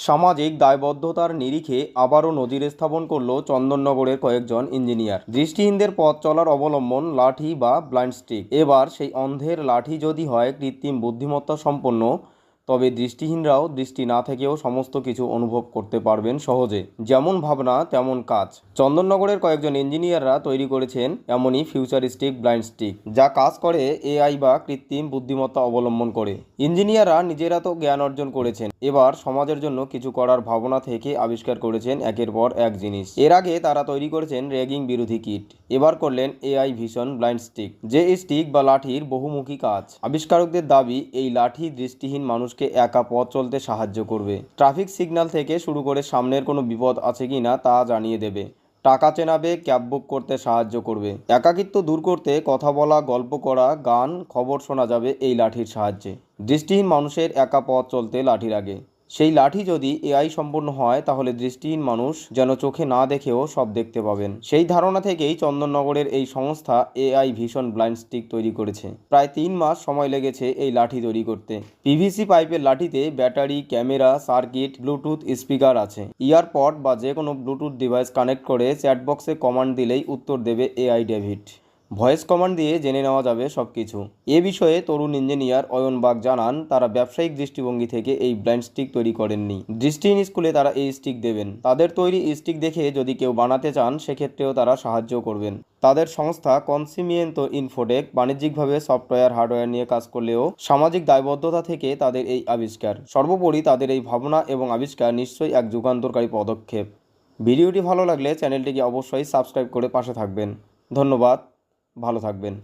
সামাজিক দায়বদ্ধতার নিরিখে আবারও নজির স্থাপন করল চন্দননগরের কয়েকজন ইঞ্জিনিয়ার। দৃষ্টিহীনদের পথ চলার অবলম্বন লাঠি বা ব্লাইন্ড স্টিক। এবার সেই অন্ধের লাঠি যদি হয় কৃত্রিম বুদ্ধিমত্তা সম্পন্ন, তবে দৃষ্টিহীনরাও দৃষ্টি না থেকেও সমস্ত কিছু অনুভব করতে পারবেন সহজে। যেমন ভাবনা তেমন কাজ। চন্দননগরের কয়েকজন ইঞ্জিনিয়াররা তৈরি করেছেন এমনই ফিউচারিস্টিক ব্লাইন্ড স্টিক, যা কাজ করে এআই বা কৃত্রিম বুদ্ধিমত্তা অবলম্বন করে। ইঞ্জিনিয়াররা নিজেরা তো জ্ঞান অর্জন করেছেন, এবার সমাজের জন্য কিছু করার ভাবনা থেকে আবিষ্কার করেছেন একের পর এক জিনিস। এর আগে তারা তৈরি করেছেন র্যাগিং বিরোধী কিট, এবার করলেন এআই ভিশন ব্লাইন্ড স্টিক, যে স্টিক বা লাঠির বহুমুখী কাজ। আবিষ্কারকদের দাবি এই লাঠি দৃষ্টিহীন মানুষকে একা পথ চলতে সাহায্য করবে, ট্রাফিক সিগন্যাল থেকে শুরু করে সামনের কোনো বিপদ আছে কিনা তা জানিয়ে দেবে, টাকা চেনাবে, ক্যাব বুক করতে সাহায্য করবে, একাকিত্ব দূর করতে কথা বলা, গল্প করা, গান, খবর শোনা যাবে এই লাঠির সাহায্যে। দৃষ্টিহীন মানুষের একা পথ চলতে লাঠির আগে। সেই লাঠি যদি এআই সম্পূর্ণ হয়, তাহলে দৃষ্টিহীন মানুষ যেন চোখে না দেখেও সব দেখতে পাবেন। সেই ধারণা থেকেই চন্দননগরের এই সংস্থা এআই ভিশন ব্লাইন্ড স্টিক তৈরি করেছে। প্রায় 3 মাস সময় লেগেছে এই লাঠি তৈরি করতে। পিভিসি পাইপের লাঠিতে battery, camera, circuit, Bluetooth speaker আছে। ইয়ারপড বা যে কোনো ব্লুটুথ ডিভাইস কানেক্ট করে চ্যাটবক্সে কমান্ড দিলেই উত্তর দেবে এআই ডেভিড। ভয়েস কমান্ড দিয়ে জেনে নেওয়া যাবে সব কিছু। এ বিষয়ে তরুণ ইঞ্জিনিয়ার অয়ন বাগ জানান, তারা ব্যবসায়িক দৃষ্টিভঙ্গি থেকে এই ব্লাইন্ড স্টিক তৈরি করেননি। দৃষ্টিহীন স্কুলে তারা এই স্টিক দেবেন। তাদের তৈরি স্টিক দেখে যদি কেউ বানাতে চান, সেক্ষেত্রেও তারা সাহায্য করবেন। তাদের সংস্থা কনসিমিয়েন্তো ইনফোটেক বাণিজ্যিকভাবে সফটওয়্যার হার্ডওয়্যার নিয়ে কাজ করলেও সামাজিক দায়বদ্ধতা থেকে তাদের এই আবিষ্কার। সর্বোপরি তাদের এই ভাবনা এবং আবিষ্কার নিশ্চয়ই এক যুগান্তকারী পদক্ষেপ। ভিডিওটি ভালো লাগলে চ্যানেলটিকে অবশ্যই সাবস্ক্রাইব করে পাশে থাকবেন। ধন্যবাদ। ভালো থাকবেন।